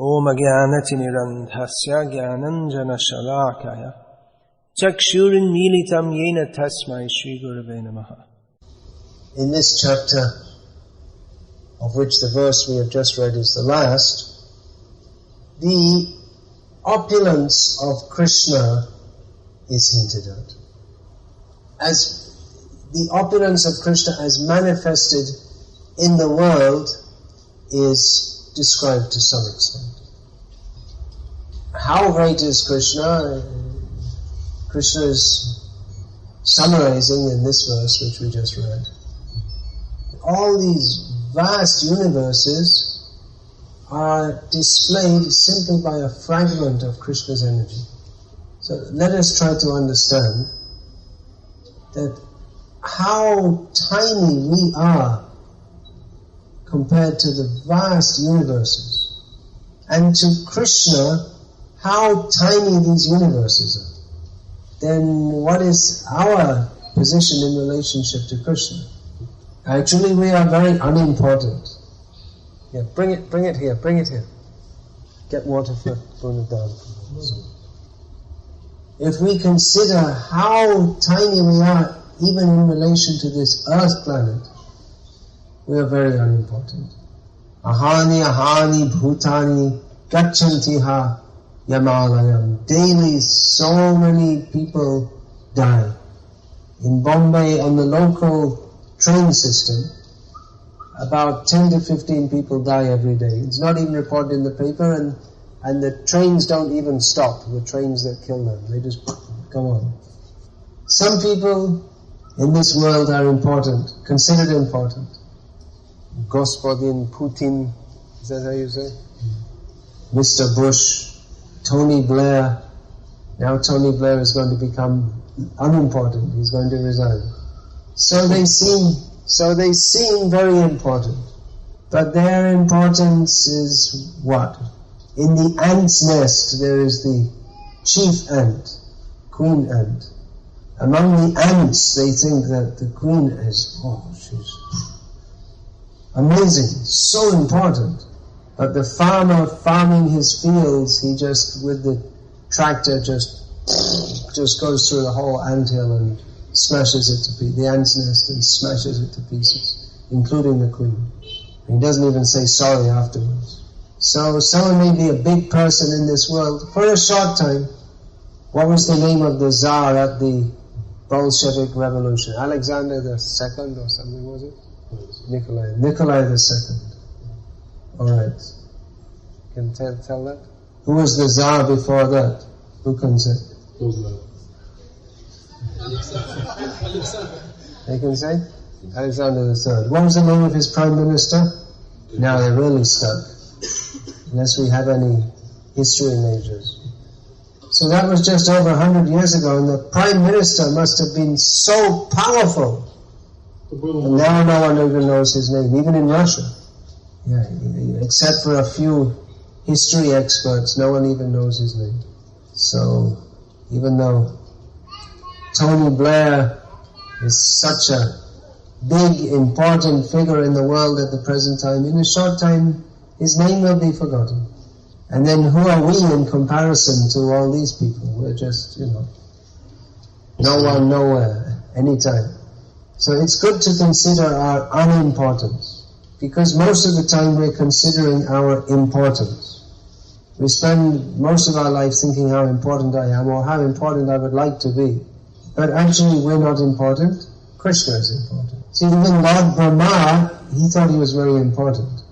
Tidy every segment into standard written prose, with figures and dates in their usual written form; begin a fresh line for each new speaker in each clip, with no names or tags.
Om Jnanatirandhasya Jnananjana Shalakaya Chakshurin Militam Yena Tasmai Shri Gurave Namaha.
In this chapter, of which the verse we have just read is the last, the opulence of Krishna is hinted at. As the opulence of Krishna as manifested in the world is described to some extent. How great is Krishna? Krishna is summarizing in this verse which we just read. All these vast universes are displayed simply by a fragment of Krishna's energy. So let us try to understand that how tiny we are compared to the vast universes, and to Krishna how tiny these universes are. Then what is our position in relationship to Krishna? Actually, we are very unimportant. Yeah, bring it here. Get water for bring it down. If we consider how tiny we are, even in relation to this earth planet, we are very unimportant. Ahani bhutani gachantiha yamalayam. Daily so many people die. In Bombay, on the local train system, about 10 to 15 people die every day. It's not even reported in the paper, and the trains don't even stop, the trains that kill them. They just go on. Some people in this world are important, considered important. Господин Putin, is that how you say? Mr. Bush, Tony Blair. Now Tony Blair is going to become unimportant. He's going to resign. So they seem very important. But their importance is what? In the ant's nest there is the chief ant, queen ant. Among the ants they think that the queen is, she's amazing, so important. But the farmer farming his fields, he just, with the tractor, just goes through the whole anthill and smashes it to pieces, the ant's nest, and smashes it to pieces, including the queen. He doesn't even say sorry afterwards. So someone may be a big person in this world for a short time. What was the name of the Tsar at the Bolshevik Revolution? Alexander II or something, was it? Nikolai II. Alright. Can tell that? Who was the Tsar before that? Who can say? They can say? Alexander III. What was the name of his Prime Minister? Now they're really stuck. Unless we have any history majors. So that was just over 100 years ago, and the Prime Minister must have been so powerful. And now no one even knows his name, even in Russia. Yeah, except for a few history experts, no one even knows his name. So, even though Tony Blair is such a big, important figure in the world at the present time, in a short time, his name will be forgotten. And then who are we in comparison to all these people? We're just, no one, nowhere, anytime. So it's good to consider our unimportance, because most of the time we're considering our importance. We spend most of our life thinking how important I am or how important I would like to be. But actually we're not important. Krishna is important. See, even Lord Brahma, he thought he was very important.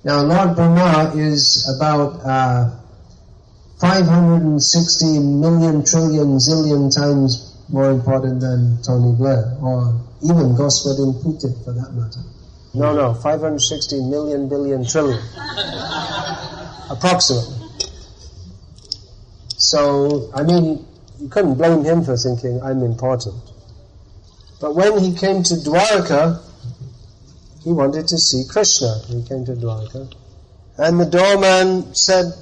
Now Lord Brahma is about 560 million trillion zillion times more important than Tony Blair, or even Господин Putin for that matter. No, 560 million billion trillion. Approximately. So, you couldn't blame him for thinking, I'm important. But when he came to Dwarka, he wanted to see Krishna. He came to Dwarka. And the doorman said,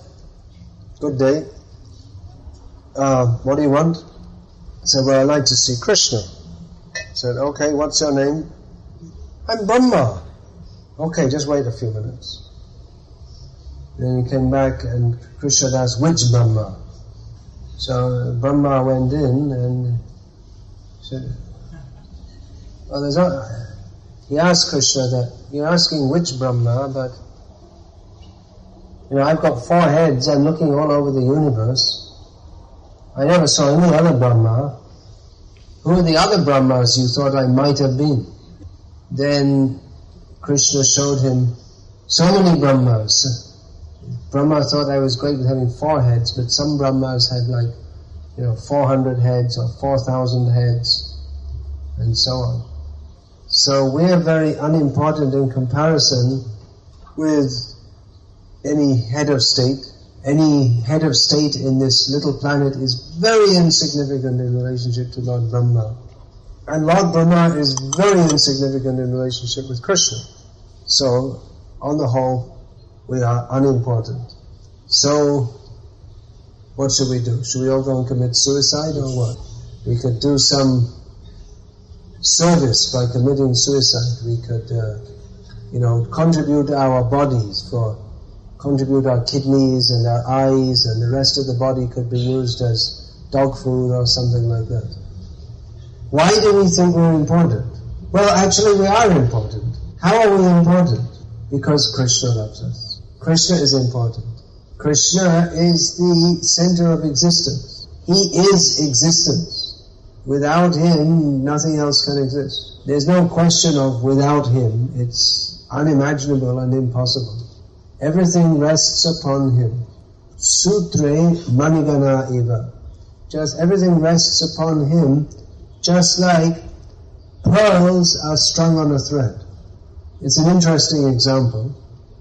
good day. What do you want? I said, well, I'd like to see Krishna. I said, okay, what's your name? I'm Brahma. Okay, just wait a few minutes. Then he came back and Krishna asked, which Brahma? So Brahma went in and said, well, he asked Krishna that, you're asking which Brahma, but I've got 4 heads, I'm looking all over the universe. I never saw any other Brahma. Who are the other Brahmas you thought I might have been? Then Krishna showed him so many Brahmas. Brahma thought I was great with having 4 heads, but some Brahmas had 400 heads or 4,000 heads, and so on. So we're very unimportant in comparison with any head of state. Any head of state in this little planet is very insignificant in relationship to Lord Brahma. And Lord Brahma is very insignificant in relationship with Krishna. So, on the whole, we are unimportant. So, what should we do? Should we all go and commit suicide or what? We could do some service by committing suicide. We could, contribute our bodies contribute our kidneys and our eyes, and the rest of the body could be used as dog food or something like that. Why do we think we're important? Well, actually we are important. How are we important? Because Krishna loves us. Krishna is important. Krishna is the center of existence. He is existence. Without him, nothing else can exist. There's no question of without him. It's unimaginable and impossible. Everything rests upon him. Sutre manigana eva. Just everything rests upon him, just like pearls are strung on a thread. It's an interesting example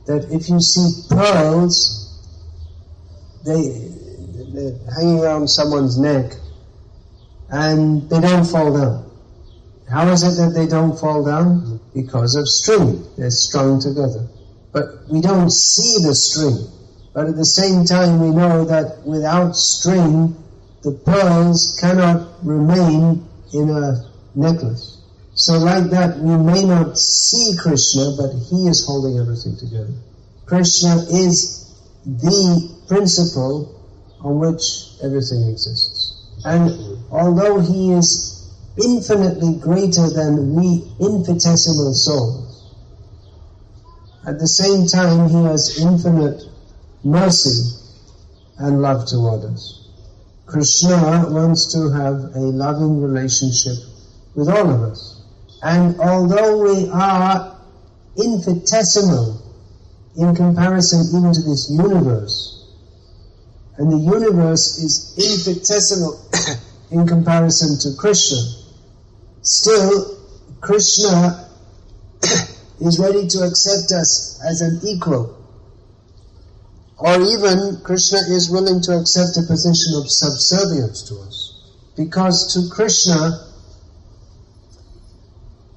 that if you see pearls, they're hanging around someone's neck and they don't fall down. How is it that they don't fall down? Because of string. They're strung together. But we don't see the string. But at the same time we know that without string, the pearls cannot remain in a necklace. So like that, we may not see Krishna, but he is holding everything together. Krishna is the principle on which everything exists. And although he is infinitely greater than we infinitesimal souls, at the same time he has infinite mercy and love toward us. Krishna wants to have a loving relationship with all of us. And although we are infinitesimal in comparison even to this universe, and the universe is infinitesimal in comparison to Krishna, still Krishna is ready to accept us as an equal. Or even Krishna is willing to accept a position of subservience to us. Because to Krishna,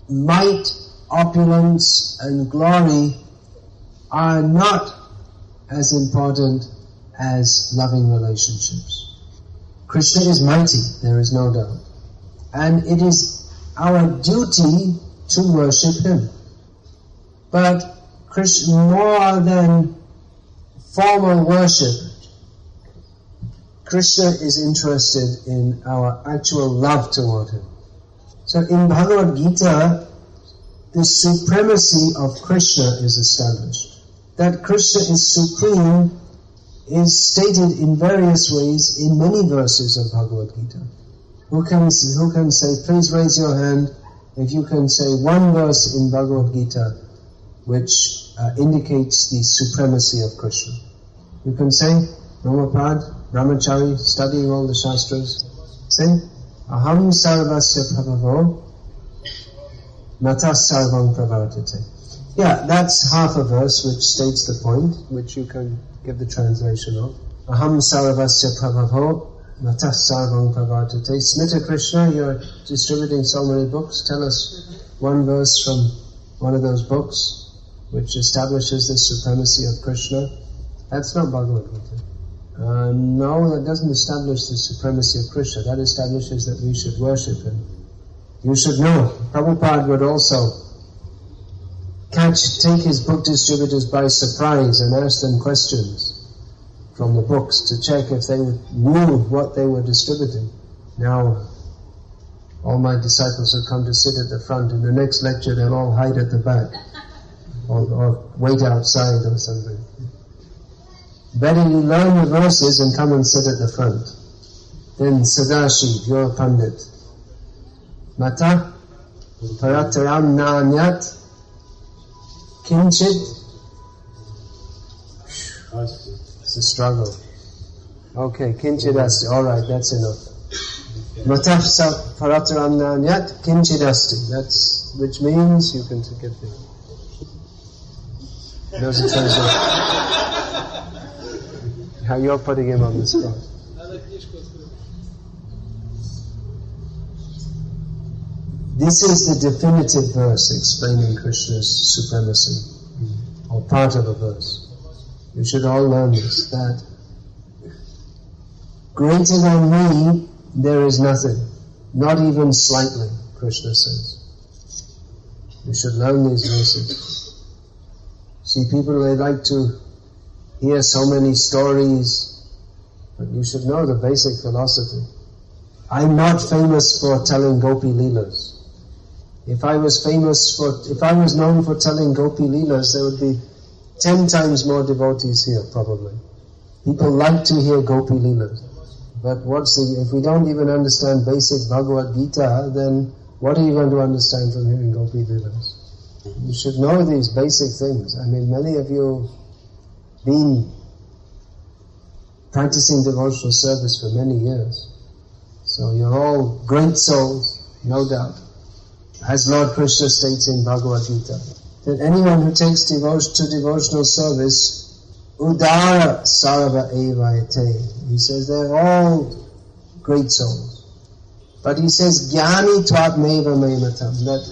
might, opulence and glory are not as important as loving relationships. Krishna is mighty, there is no doubt. And it is our duty to worship him. But Krishna, more than formal worship, Krishna is interested in our actual love toward him. So in Bhagavad-gita, the supremacy of Krishna is established. That Krishna is supreme is stated in various ways in many verses of Bhagavad-gita. Who can say, please raise your hand if you can say one verse in Bhagavad-gita which indicates the supremacy of Krishna. You can say, Brahmapad, Brahmachari, studying all the Shastras. Say, Aham sarvasya prabhavo, natas sarvam pravartate. Yeah, that's half a verse which states the point, which you can give the translation of. Aham sarvasya prabhavo, natas sarvam pravartate. Smita Krishna, you're distributing so many books. Tell us one verse from one of those books which establishes the supremacy of Krishna. That's not Bhagavad-gita. No, that doesn't establish the supremacy of Krishna. That establishes that we should worship him. You should know, Prabhupada would also take his book distributors by surprise and ask them questions from the books to check if they knew what they were distributing. Now, all my disciples have come to sit at the front. In the next lecture, they'll all hide at the back or wait outside or something. Better you learn the verses and come and sit at the front. Then Sadashiv, you're a Pandit. Mata Parataram Nanyat Kinchit. It's a struggle. Okay, Kinchidasti. Alright, that's enough. Mata Parataram Nanyat Kinchidasti. That's, which means you can get the... There's a translation. How you're putting him on the spot. This is the definitive verse explaining Krishna's supremacy, or part of a verse. You should all learn this, that greater than me there is nothing, not even slightly, Krishna says. You should learn these verses. See, people, they like to hear so many stories, but you should know the basic philosophy. I'm not famous for telling Gopi Leelas. If I was known for telling Gopi Leelas, there would be 10 times more devotees here, probably. People like to hear Gopi Leelas. But if we don't even understand basic Bhagavad-gita, then what are you going to understand from hearing Gopi Leelas? You should know these basic things. I mean, many of you have been practicing devotional service for many years. So you're all great souls, no doubt. As Lord Krishna states in Bhagavad-gita, that anyone who takes devotion to devotional service, udara sarva evayate. He says they're all great souls. But he says, jnani tvatmeva mematam, that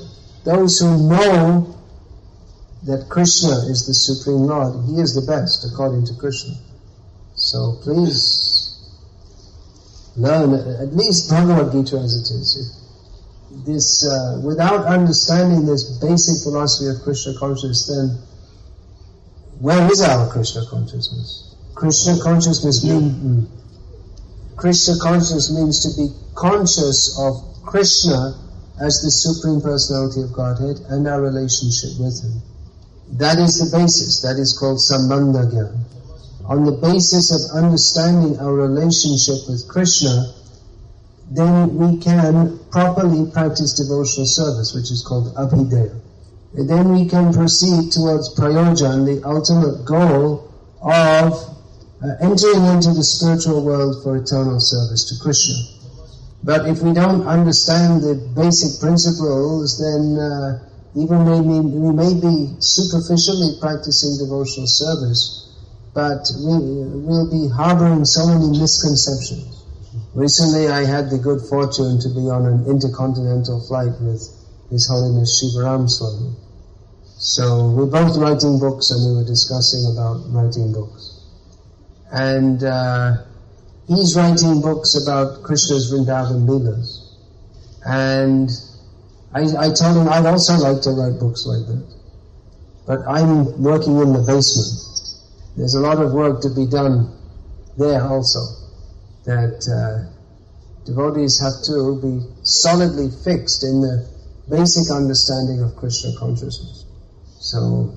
those who know that Krishna is the Supreme Lord, He is the best according to Krishna. So please learn at least Bhagavad-gita as it is. Without understanding this basic philosophy of Krishna consciousness, then where is our Krishna consciousness? Krishna consciousness means to be conscious of Krishna as the Supreme Personality of Godhead and our relationship with Him. That is the basis. That is called Sambandha Gyan. On the basis of understanding our relationship with Krishna, then we can properly practice devotional service, which is called abhideya. And then we can proceed towards prayojan, the ultimate goal of entering into the spiritual world for eternal service to Krishna. But if we don't understand the basic principles, then even we may be superficially practicing devotional service, but we'll be harboring so many misconceptions. Recently I had the good fortune to be on an intercontinental flight with His Holiness Shivaram Swami. So we're both writing books and we were discussing about writing books. And he's writing books about Krishna's Vrindavan Leelas. And I told him I'd also like to write books like that. But I'm working in the basement. There's a lot of work to be done there also. That devotees have to be solidly fixed in the basic understanding of Krishna consciousness. So,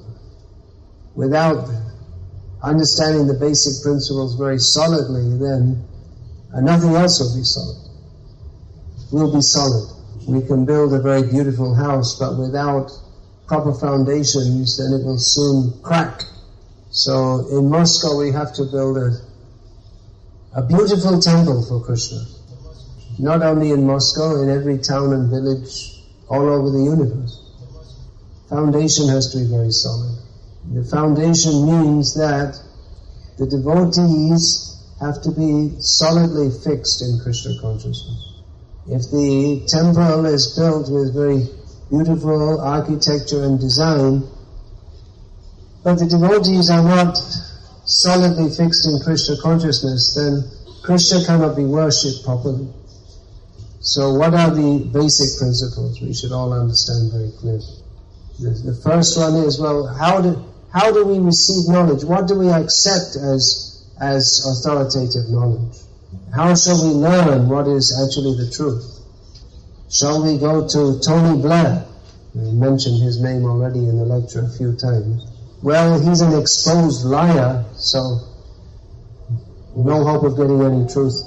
without understanding the basic principles very solidly, then nothing else will be solid. We'll be solid. We can build a very beautiful house, but without proper foundations, then it will soon crack. So, in Moscow we have to build a beautiful temple for Krishna. Not only in Moscow, in every town and village all over the universe. Foundation has to be very solid. The foundation means that the devotees have to be solidly fixed in Krishna consciousness. If the temple is built with very beautiful architecture and design, but the devotees are not solidly fixed in Krishna consciousness, then Krishna cannot be worshipped properly. So what are the basic principles? We should all understand very clearly. The first one is, well, how do we receive knowledge? What do we accept as authoritative knowledge? How shall we learn what is actually the truth? Shall we go to Tony Blair? We mentioned his name already in the lecture a few times. Well, he's an exposed liar, so no hope of getting any truth.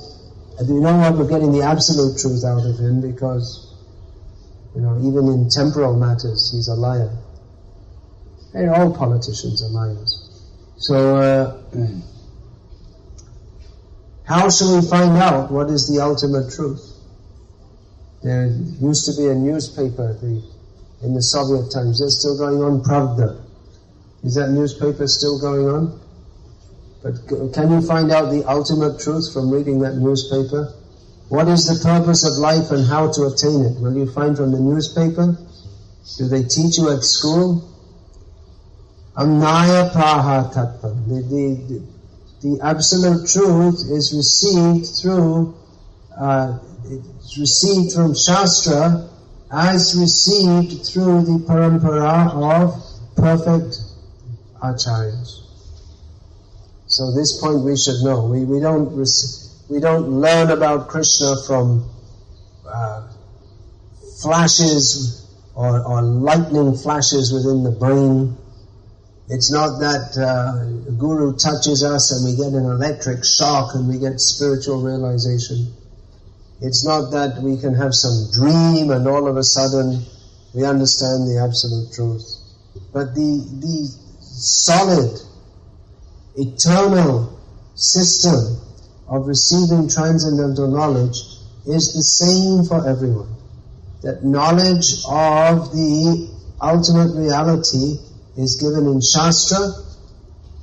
No hope of getting the absolute truth out of him, because, even in temporal matters, he's a liar. And all politicians are liars. So, how shall we find out what is the ultimate truth? There used to be a newspaper in the Soviet times. They're still going on, Pravda. Is that newspaper still going on? But can you find out the ultimate truth from reading that newspaper? What is the purpose of life and how to attain it? Will you find from the newspaper? Do they teach you at school? Amnaya praha tattvam. The absolute truth is received through, it's received from Shastra as received through the parampara of perfect acharyas. So this point we should know. We don't learn about Krishna from flashes or lightning flashes within the brain. It's not that a guru touches us and we get an electric shock and we get spiritual realization. It's not that we can have some dream and all of a sudden we understand the absolute truth. But the solid, eternal system of receiving transcendental knowledge is the same for everyone. That knowledge of the ultimate reality is given in Shastra,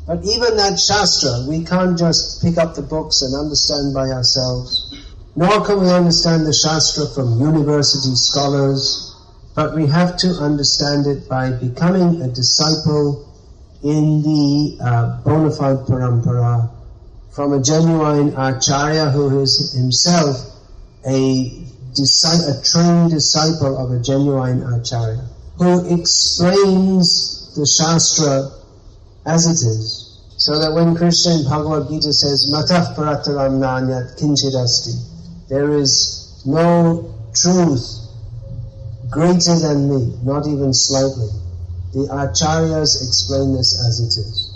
but even that Shastra, we can't just pick up the books and understand by ourselves, nor can we understand the Shastra from university scholars, but we have to understand it by becoming a disciple in the bona fide parampara from a genuine acharya who is himself a trained disciple of a genuine acharya, who explains the Shastra as it is. So that when Krishna in Bhagavad-gita says, Matah parataram nanyat kinchidasti, there is no truth greater than me, not even slightly. The acharyas explain this as it is.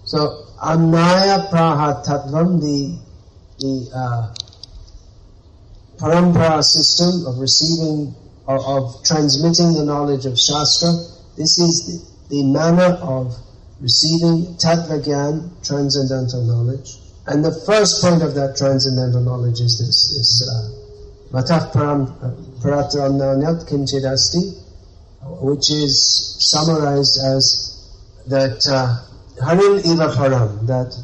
So, Amnaya Praha Tattvam, the parampara system of receiving, of transmitting the knowledge of Shastra, this is the manner of receiving Tattva Gyan, transcendental knowledge. And the first point of that transcendental knowledge is this Matah Parataram Nanyat Kinchidasti, which is summarized as that Harim Eva Param, that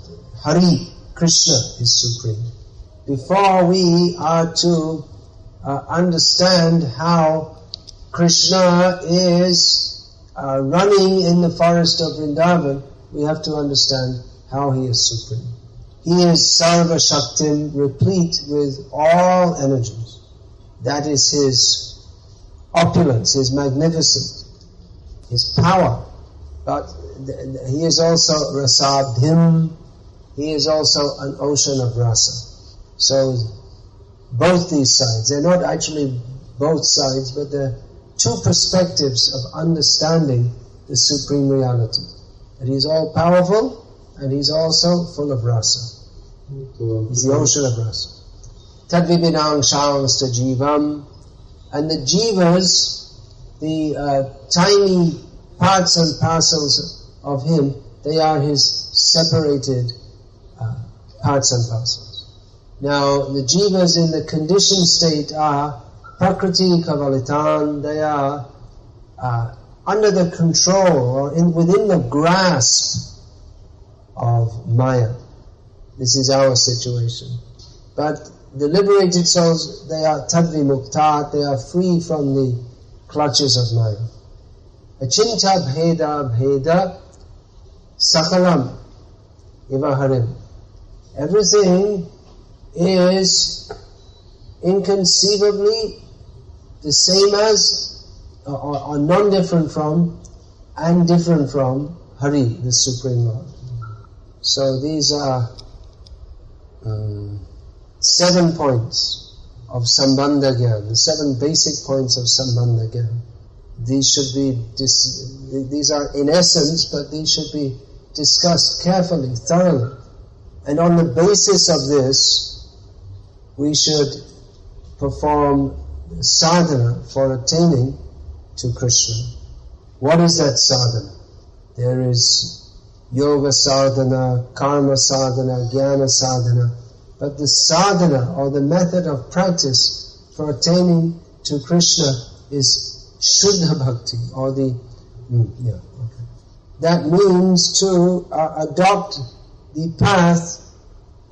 Hari, Krishna, is supreme. Before we are to understand how Krishna is running in the forest of Vrindavan, we have to understand how he is supreme. He is Sarva Shaktim, replete with all energies. That is his opulence, his magnificence, his power. But he is also Rasabdhim, he is also an ocean of rasa. So both these sides, they're not actually both sides, but they're two perspectives of understanding the supreme reality. That he's all powerful and he's also full of rasa. He's the ocean of rasa. Tadvibinang shamsta jivam, and the jivas, the tiny parts and parcels of him, they are his separated parts and parcels. Now, the jivas in the conditioned state are prakriti kavalitan, they are under the control or within the grasp of Maya. This is our situation. But the liberated souls, they are tadvimuktat, they are free from the clutches of Maya. Achinta bheda bheda sakalam ivaharim. Everything is inconceivably the same as or non-different from and different from Hari, the Supreme Lord. So these are 7 points of Sambandha Gyan, the 7 basic points of Sambandha Gyan. These are in essence, but these should be discussed carefully, thoroughly. And on the basis of this, we should perform sadhana for attaining to Krishna. What is that sadhana? There is yoga sadhana, karma sadhana, jnana sadhana. But the sadhana, or the method of practice for attaining to Krishna, is Shuddha Bhakti, or that means to adopt the path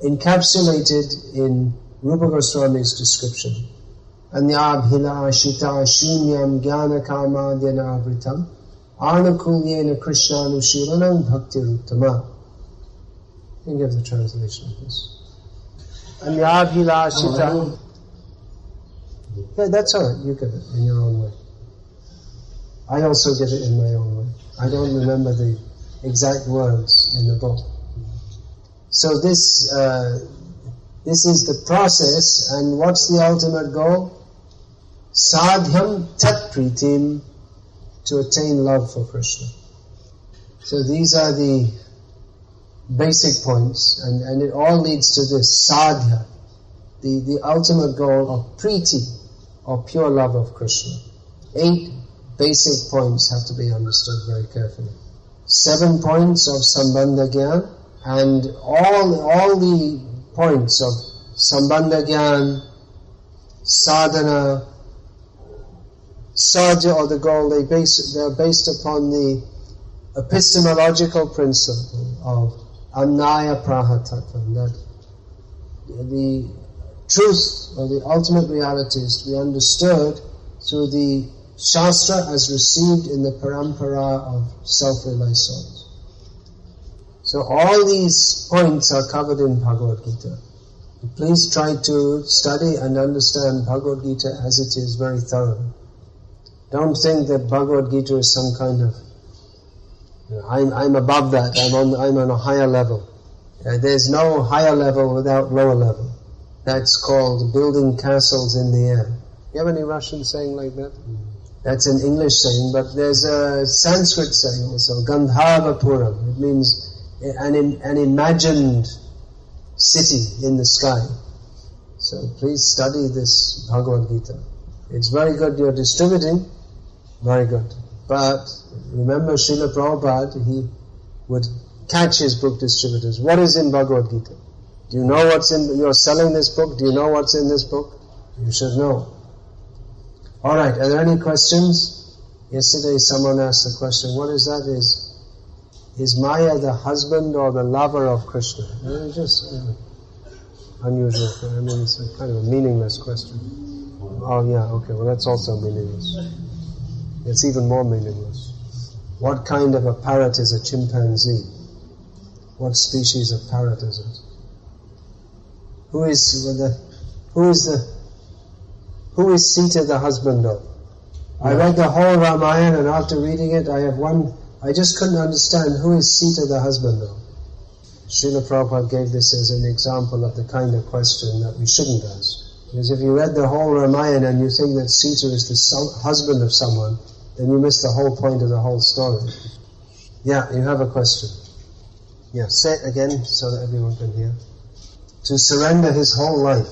encapsulated in Rupa Goswami's description. Anyabhila shita shunyam jnana karmadhyana vritam anukulyena krishnanushilanam bhaktiruttama. You can give the translation of this. Anyabhila shita. Yeah, that's all right. You give it in your own way. I also give it in my own way. I don't remember the exact words in the book. So this is the process, and what's the ultimate goal? Sadhyam tat pritim, to attain love for Krishna. So these are the basic points, and it all leads to this sadhya, the ultimate goal of priti, or pure love of Krishna. 8 basic points have to be understood very carefully. 7 points of Sambandha Gyan, and all the points of Sambandha Gyan, sadhana, sadhya, or the goal, they're based upon the epistemological principle of Annaya Prahatatvam, that the truth or the ultimate reality is to be understood through the Shastra as received in the parampara of self-realized souls. So all these points are covered in Bhagavad-gita. Please try to study and understand Bhagavad-gita as it is, very thoroughly. Don't think that Bhagavad-gita is some kind of, I'm above that, I'm on a higher level. There's no higher level without lower level. That's called building castles in the air. You have any Russian saying like that? That's an English saying, but there's a Sanskrit saying also, Gandharva Puram. It means an imagined city in the sky. So please study this Bhagavad-gita. It's very good you're distributing, very good. But remember Srila Prabhupada, he would catch his book distributors. What is in Bhagavad-gita? Do you know what's in, you're selling this book, do you know what's in this book? You should know. Alright, are there any questions? Yesterday someone asked the question, what is that? Is Maya the husband or the lover of Krishna? Just unusual. It's a kind of a meaningless question. Oh yeah, okay, well that's also meaningless. It's even more meaningless. What kind of a parrot is a chimpanzee? What species of parrot is it? Who is Sita the husband of? I read the whole Ramayana, and after reading it I just couldn't understand who is Sita the husband of. Srila Prabhupada gave this as an example of the kind of question that we shouldn't ask. Because if you read the whole Ramayana and you think that Sita is the husband of someone, then you miss the whole point of the whole story. Yeah, you have a question. Yeah, say it again so that everyone can hear. To surrender his whole life.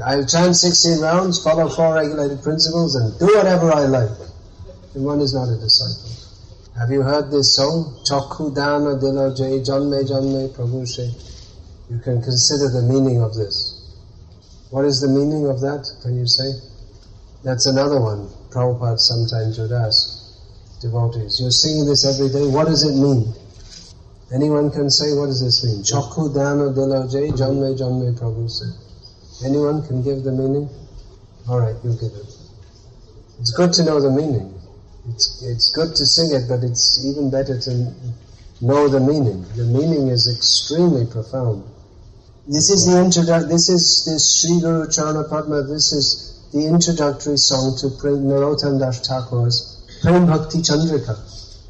I'll chant 16 rounds, follow 4 regulated principles, and do whatever I like. And one is not a disciple. Have you heard this song? Chakhu dana dilo jay janme janme prabhu she. You can consider the meaning of this. What is the meaning of that? Can you say? That's another one. Prabhupada sometimes would ask devotees. You're singing this every day. What does it mean? Anyone can say, what does this mean? Chakhu dana dilo jay janme janme prabhu she. Anyone can give the meaning? Alright, you give it. It's good to know the meaning. It's good to sing it, but it's even better to know the meaning. The meaning is extremely profound. This is Sri Guru Charana Padma, this is the introductory song to Narottam Das Thakur's Prem Bhakti Chandrika.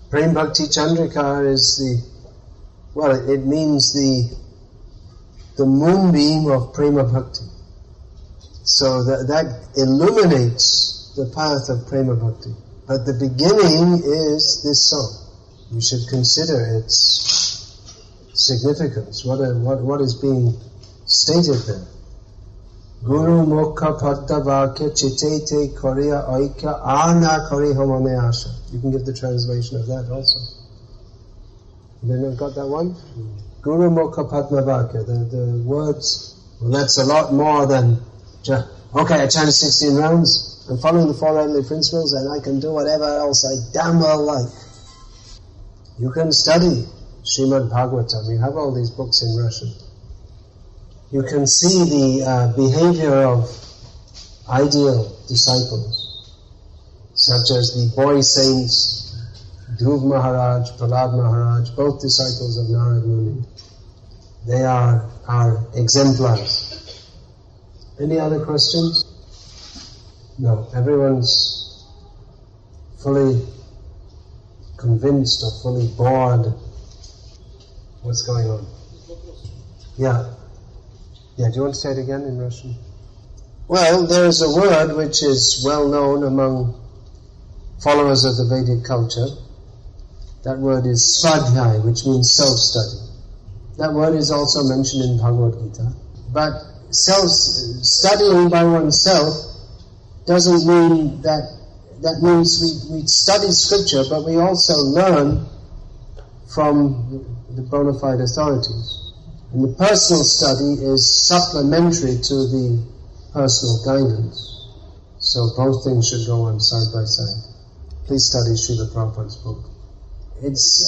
Prem Bhakti Chandrika is it means the moonbeam of Prema Bhakti. So that illuminates the path of Prema Bhakti. But the beginning is this song. You should consider its significance. What is being stated there? Guru Mokha Padda Vakya Chitete Koriya Oikya Ana Kori Homame Asha. You can give the translation of that also. You not got that one? Guru Mokha Padma Vakya. The words, well, that's a lot more than just, okay, I chanted 16 rounds, I'm following the Four Heavenly Principles, and I can do whatever else I damn well like. You can study Srimad Bhagavatam. You have all these books in Russian. You can see the behavior of ideal disciples, such as the boy saints, Dhruv Maharaj, Prahlad Maharaj, both disciples of Narad Muni. They are exemplars. Any other questions? No, everyone's fully convinced or fully bored. What's going on? Yeah, do you want to say it again in Russian? Well, there is a word which is well known among followers of the Vedic culture. That word is svadhyay, which means self-study. That word is also mentioned in Bhagavad-gita. But studying by oneself doesn't mean that means we study scripture, but we also learn from the bona fide authorities. And the personal study is supplementary to the personal guidance. So both things should go on side by side. Please study Srila Prabhupada's book. It's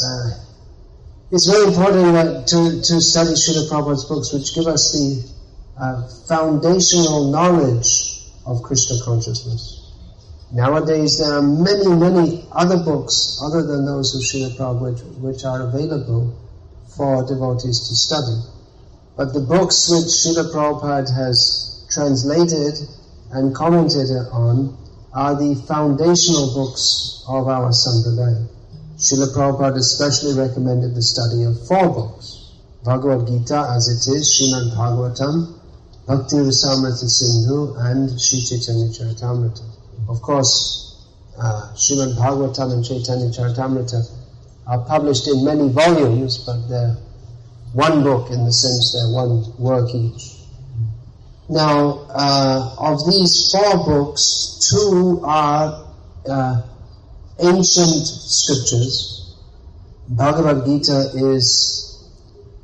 very important to study Srila Prabhupada's books, which give us the foundational knowledge of Krishna consciousness. Nowadays there are many, many other books other than those of Srila Prabhupada which are available for devotees to study. But the books which Srila Prabhupada has translated and commented on are the foundational books of our Sampradaya. Srila Prabhupada especially recommended the study of 4 books. Bhagavad-gita as it is, Srimad Bhagavatam, Bhakti Rasamrita Sindhu, and Sri Chaitanya Charitamrita. Of course, Srimad Bhagavatam and Chaitanya Charitamrita are published in many volumes, but they're one book in the sense they're one work each. Now, of these 4 books, 2 are ancient scriptures. Bhagavad-gita is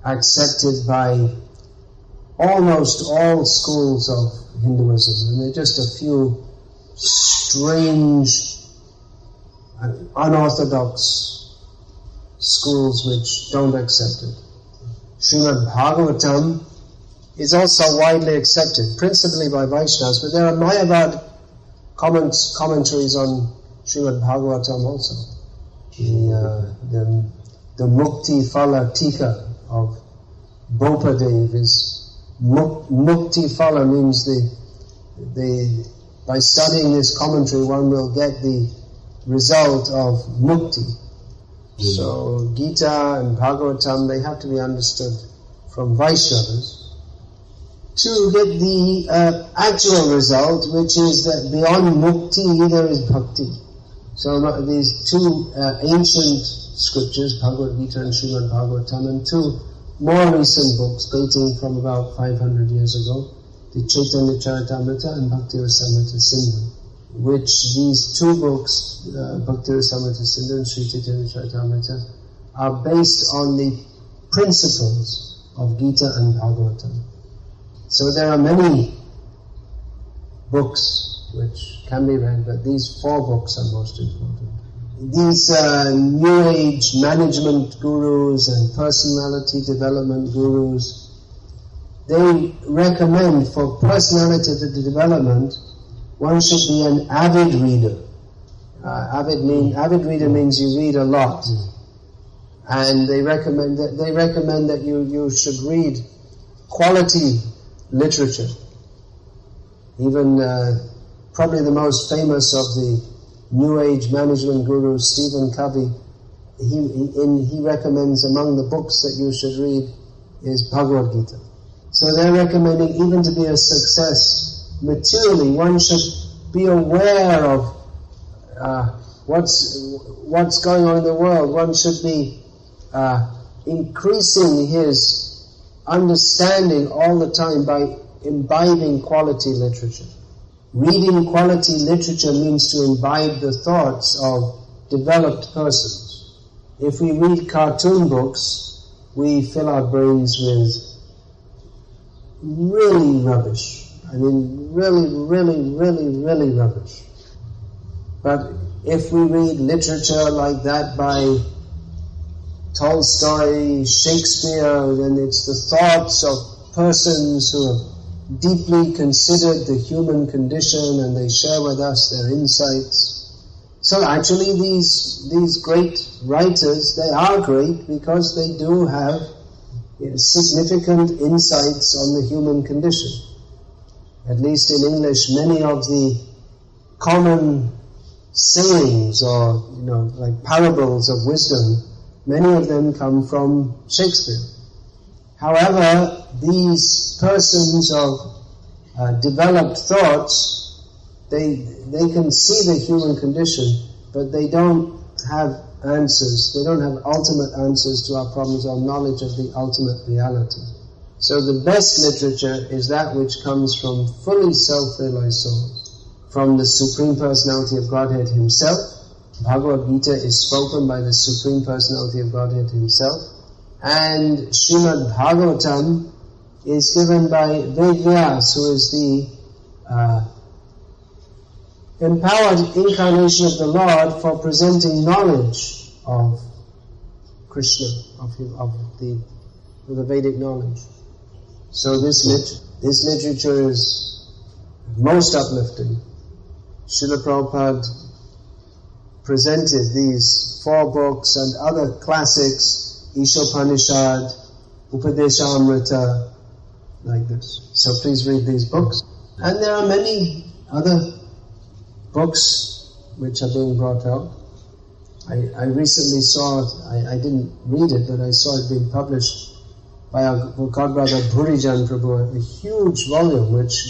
accepted by almost all schools of Hinduism, and there are just a few strange and unorthodox schools which don't accept it. Srimad Bhagavatam is also widely accepted, principally by Vaishnavas, but there are Mayavad commentaries on Srimad Bhagavatam also. The Mukti Phala Tika of Bopadev is Mukti Phala means by studying this commentary one will get the result of Mukti. So Gita and Bhagavatam, they have to be understood from Vaishnavas to get the actual result, which is that beyond Mukti there is Bhakti. So these 2 ancient scriptures, Bhagavad-gita and Srimad Bhagavatam, and 2 more recent books dating from about 500 years ago, the Chaitanya Charitamrita and Bhakti Rasamrita Sindhu, which these 2 books, Bhakti Rasamrita Sindhu and Sri Chaitanya Charitamrita, are based on the principles of Gita and Bhagavatam. So there are many books which can be read, but these 4 books are most important. These New Age management gurus and personality development gurus, they recommend for personality development, one should be an avid reader. Avid reader means you read a lot. And they recommend that you should read quality literature. Even probably the most famous of the New Age management guru Stephen Covey, he recommends among the books that you should read is Bhagavad-gita. So they're recommending even to be a success materially, one should be aware of what's going on in the world. One should be increasing his understanding all the time by imbibing quality literature. Reading quality literature means to imbibe the thoughts of developed persons. If we read cartoon books, we fill our brains with really rubbish. I mean, really rubbish. But if we read literature like that by Tolstoy, Shakespeare, then it's the thoughts of persons who have deeply considered the human condition and they share with us their insights. So actually these great writers, they are great because they do have significant insights on the human condition. At least in English, many of the common sayings or, like parables of wisdom, many of them come from Shakespeare. However, these persons of developed thoughts, they can see the human condition, but they don't have answers. They don't have ultimate answers to our problems or knowledge of the ultimate reality. So the best literature is that which comes from fully self-realized souls, from the Supreme Personality of Godhead Himself. Bhagavad-gita is spoken by the Supreme Personality of Godhead Himself, and Srimad Bhagavatam is given by Vyas, who is the empowered incarnation of the Lord for presenting knowledge of Krishna, of the Vedic knowledge. So this literature is most uplifting. Srila Prabhupada presented these 4 books and other classics, Ishopanishad, Upadeshamrita, like this. So please read these books. And there are many other books which are being brought out. I recently saw, I didn't read it, but I saw it being published by our godbrother Bhurijan Prabhu, a huge volume which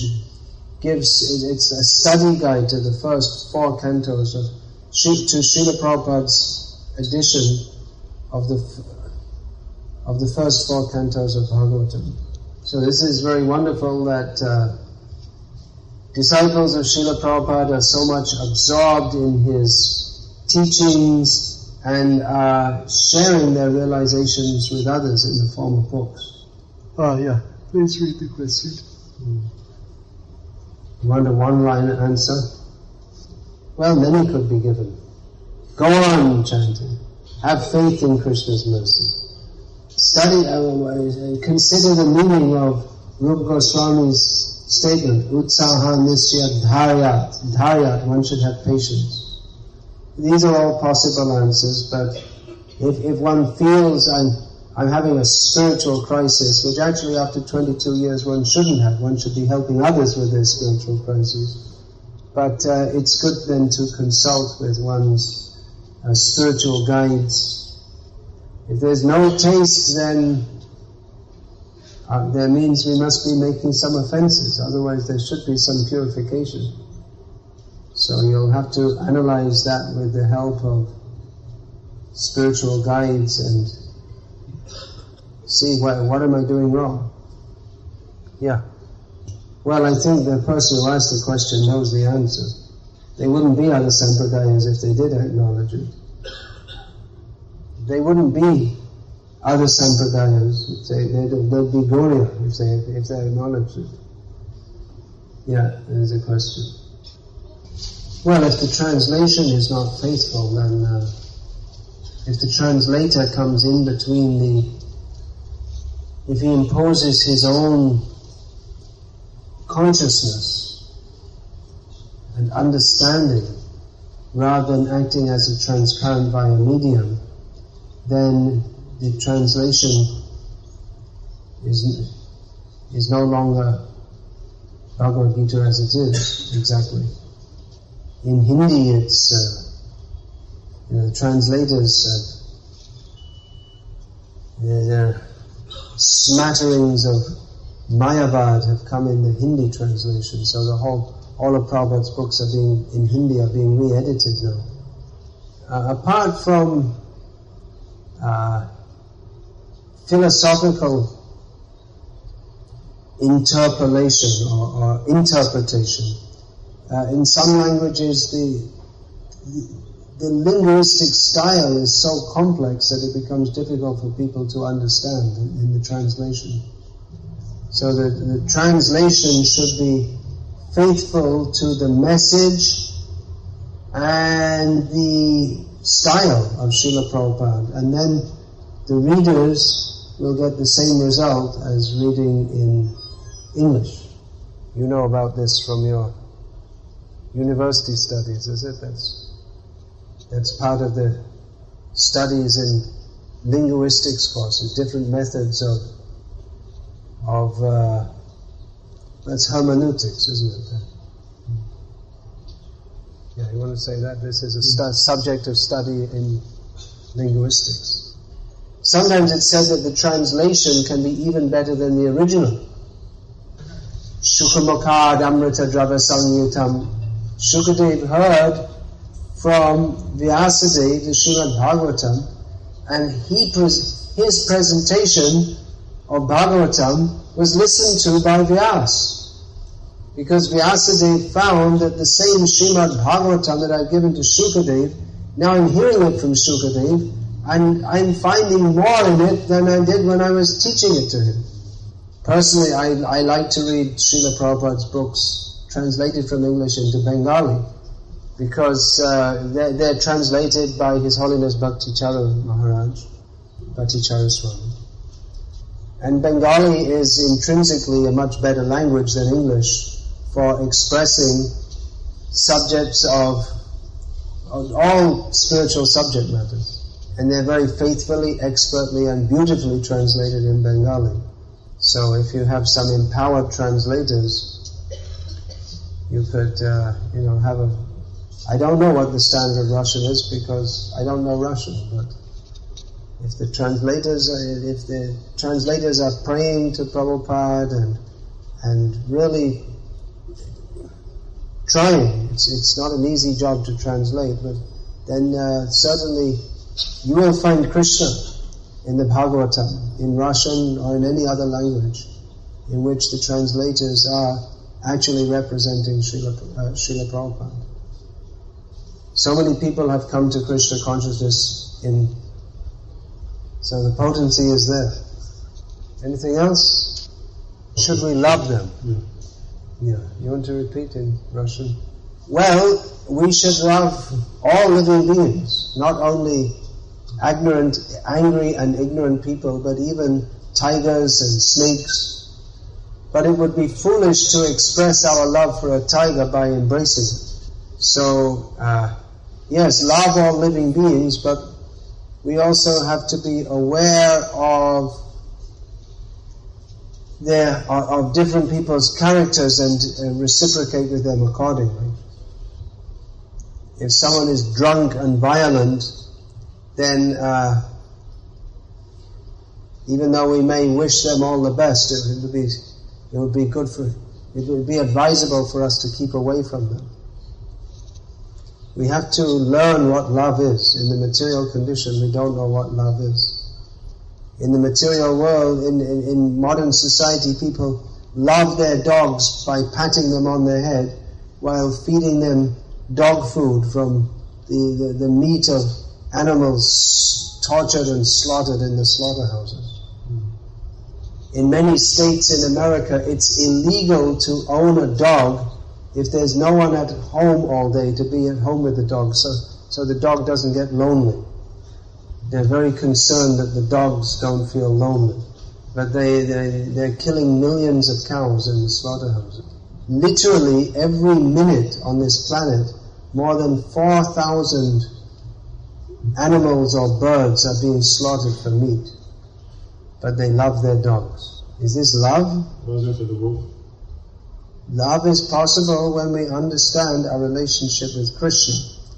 it's a study guide to the first 4 cantos to Srila Prabhupada's edition of the first 4 cantos of Bhagavatam. So this is very wonderful that disciples of Srila Prabhupada are so much absorbed in his teachings and are sharing their realizations with others in the form of books.
Yeah. Please read the question.
You want a one-line answer? Well, many could be given. Go on chanting. Have faith in Krishna's mercy. Study, consider the meaning of Rupa Goswami's statement, Utsaha Nisya Dharyat, one should have patience. These are all possible answers, but if one feels I'm having a spiritual crisis, which actually after 22 years one shouldn't have, one should be helping others with their spiritual crises. But it's good then to consult with one's spiritual guides. If there's no taste, then that means we must be making some offenses, otherwise there should be some purification. So you'll have to analyze that with the help of spiritual guides and see what am I doing wrong. Yeah. Well, I think the person who asked the question knows the answer. They wouldn't be other sampradayas if they did acknowledge it. They wouldn't be other sampradayas. They'd be Gauriya if they acknowledged it. Yeah, there's a question. Well, if the translation is not faithful, then if the translator comes in between if he imposes his own consciousness and understanding rather than acting as a transparent via medium, then the translation is no longer Bhagavad-gita as it is, exactly. in Hindi it's, the translators, their smatterings of Mayavad have come in the Hindi translation, so all of Prabhupada's books are in Hindi are being re-edited now. Apart from philosophical interpolation or interpretation, in some languages the linguistic style is so complex that it becomes difficult for people to understand in the translation. So the translation should be faithful to the message and the style of Srila Prabhupada, and then the readers will get the same result as reading in English. You know about this from your university studies, is it? That's part of the studies in linguistics courses, different methods of that's hermeneutics, isn't it? Yeah, you want to say that? This is a subject of study in linguistics. Sometimes it's said that the translation can be even better than the original. Shukamukad Amrita Drava Samyutam. Shukadev heard from Vyasadeva the Srimad Bhagavatam, and his presentation of Bhagavatam was listened to by Vyas. Because Vyasadeva found that the same Srimad Bhagavatam that I've given to Shukadev, now I'm hearing it from Shukadev, and I'm finding more in it than I did when I was teaching it to him. Personally, I like to read Srila Prabhupada's books translated from English into Bengali, because they're translated by His Holiness Bhakti Maharaj, Bhakti Swami. And Bengali is intrinsically a much better language than English for expressing subjects of all spiritual subject matters. And they're very faithfully, expertly and beautifully translated in Bengali. So if you have some empowered translators, you could, have a... I don't know what the standard of Russian is because I don't know Russian, but if the translators are praying to Prabhupada and really trying, it's not an easy job to translate, but then certainly you will find Krishna in the Bhagavatam, in Russian or in any other language, in which the translators are actually representing Srila Prabhupada. So many people have come to Krishna consciousness so the potency is there. Anything else? Should we love them? Yeah. You want to repeat in Russian? Well, we should love all living beings, not only angry and ignorant people, but even tigers and snakes. But it would be foolish to express our love for a tiger by embracing it. So, yes, love all living beings, but we also have to be aware of different people's characters and reciprocate with them accordingly. If someone is drunk and violent, then even though we may wish them all the best, it would be advisable for us to keep away from them. We have to learn what love is. In the material condition, we don't know what love is. In the material world, in modern society, people love their dogs by patting them on their head while feeding them dog food from the meat of animals tortured and slaughtered in the slaughterhouses. In many states in America, it's illegal to own a dog if there's no one at home all day to be at home with the dog, so the dog doesn't get lonely. They're very concerned that the dogs don't feel lonely. But they're killing millions of cows in the slaughterhouses. Literally, every minute on this planet, more than 4,000 animals or birds are being slaughtered for meat. But they love their dogs. Is this love? Love is possible when we understand our relationship with Krishna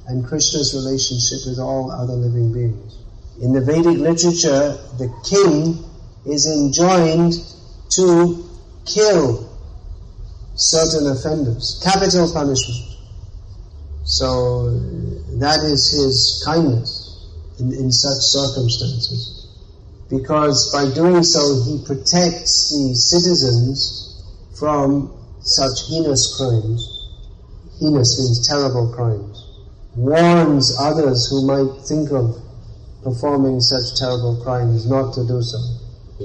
and Krishna's relationship with all other living beings. In the Vedic literature, the king is enjoined to kill certain offenders, capital punishment. So that is his kindness in such circumstances. Because by doing so, he protects the citizens from such heinous crimes. Heinous means terrible crimes. Warns others who might think of performing such terrible crimes not to do so.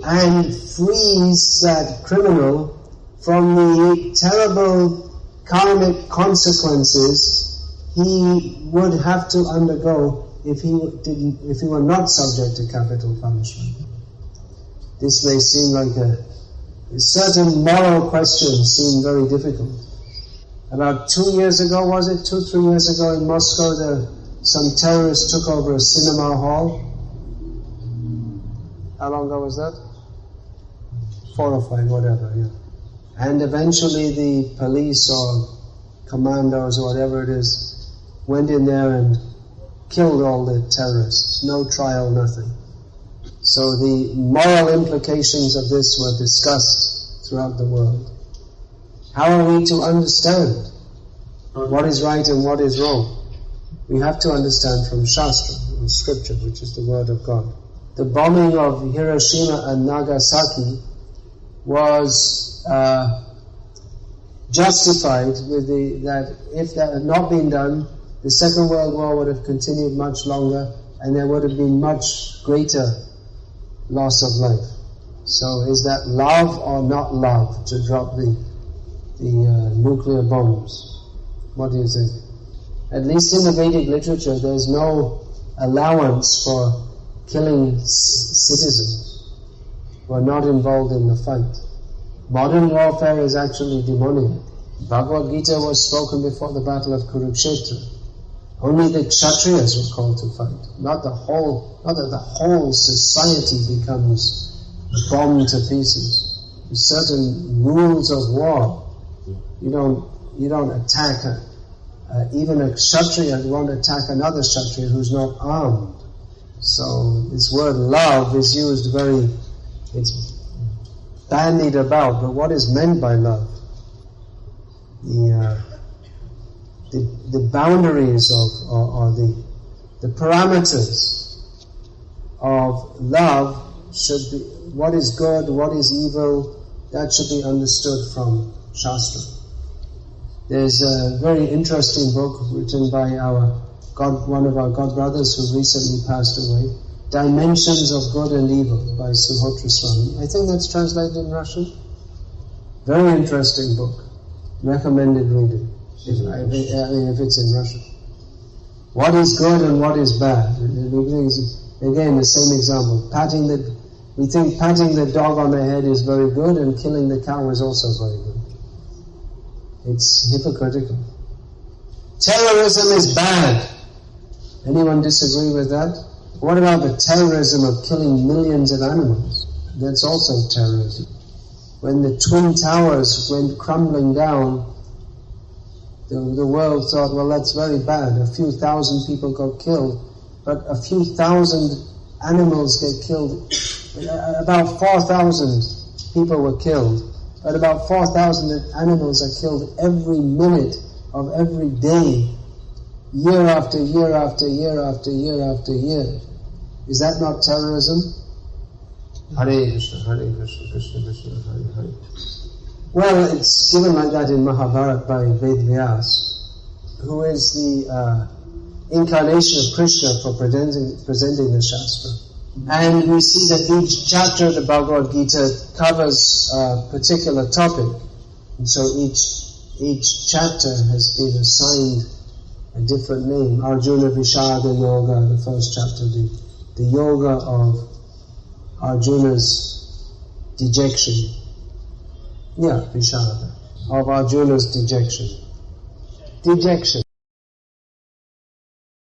And frees that criminal from the terrible karmic consequences he would have to undergo if he were not subject to capital punishment. This may seem like certain moral questions seem very difficult. About 2 years ago, was it? 2-3 years ago in Moscow, some terrorists took over a cinema hall. How long ago was that? 4 or 5, whatever, yeah. And eventually the police or commandos or whatever it is went in there and killed all the terrorists. No trial, nothing. So the moral implications of this were discussed throughout the world. How are we to understand what is right and what is wrong? We have to understand from Shastra, or Scripture, which is the Word of God. The bombing of Hiroshima and Nagasaki was justified with that if that had not been done, the Second World War would have continued much longer and there would have been much greater loss of life. So is that love or not love to drop the nuclear bombs? What do you think? At least in the Vedic literature there's no allowance for killing citizens who are not involved in the fight. Modern warfare is actually demoniac. Bhagavad-gita was spoken before the battle of Kurukshetra. Only the Kshatriyas were called to fight. Not that the whole society becomes bombed to pieces. There's certain rules of war. You don't attack even a Kshatriya won't attack another Kshatriya who's not armed. So this word love is used it's bandied about, but what is meant by love? The boundaries or the parameters of love should be, what is good, what is evil, that should be understood from Shastra. There's a very interesting book written by one of our God brothers who recently passed away, Dimensions of Good and Evil by Swami. I think that's translated in Russian. Very interesting book. Recommended reading, if it's in Russian. What is good and what is bad? Again, the same example. We think patting the dog on the head is very good and killing the cow is also very good. It's hypocritical. Terrorism is bad. Anyone disagree with that? What about the terrorism of killing millions of animals? That's also terrorism. When the Twin Towers went crumbling down, the world thought, well, that's very bad. A few thousand people got killed, but a few thousand animals get killed. About 4,000 people were killed, but about 4,000 animals are killed every minute of every day, year after year after year after year after year. Is that not terrorism? Hare Krishna, Hare Krishna, Krishna Krishna, Hare Hare. Well, it's given like that in Mahabharata by Vyasa, who is the incarnation of Krishna for presenting the Shastra. And we see that each chapter of the Bhagavad-gita covers a particular topic. And so each chapter has been assigned a different name. Arjuna Vishada Yoga, the first chapter, the yoga of Arjuna's dejection. Yeah, Vishada. Of Arjuna's dejection. Dejection.